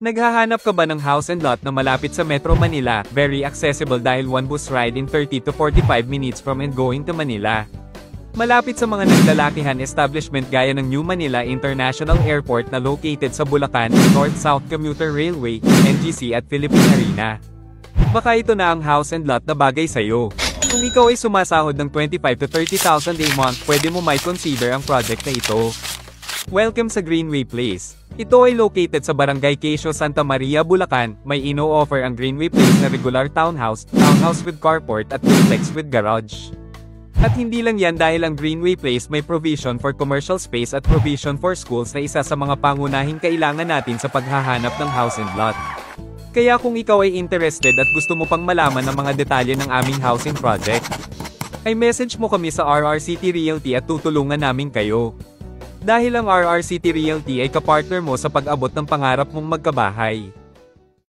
Naghahanap ka ba ng house and lot na malapit sa Metro Manila, very accessible dahil one bus ride in 30 to 45 minutes from and going to Manila? Malapit sa mga naglalakihan establishment gaya ng New Manila International Airport na located sa Bulacan, North-South Commuter Railway, NGC at Philippine Arena. Baka ito na ang house and lot na bagay sa'yo. Kung ikaw ay sumasahod ng 25 to 30,000 a month, pwede mo may consider ang project na ito. Welcome sa Greenway Place. Ito ay located sa Barangay Quezon, Santa Maria, Bulacan. May ino-offer ang Greenway Place na regular townhouse with carport at duplex with garage. At hindi lang yan dahil ang Greenway Place may provision for commercial space at provision for schools na isa sa mga pangunahing kailangan natin sa paghahanap ng house and lot. Kaya kung ikaw ay interested at gusto mo pang malaman ang mga detalye ng aming housing project, ay message mo kami sa RRCT Realty at tutulungan namin kayo. Dahil ang RRCT Realty ay kapartner mo sa pag-abot ng pangarap mong magkabahay.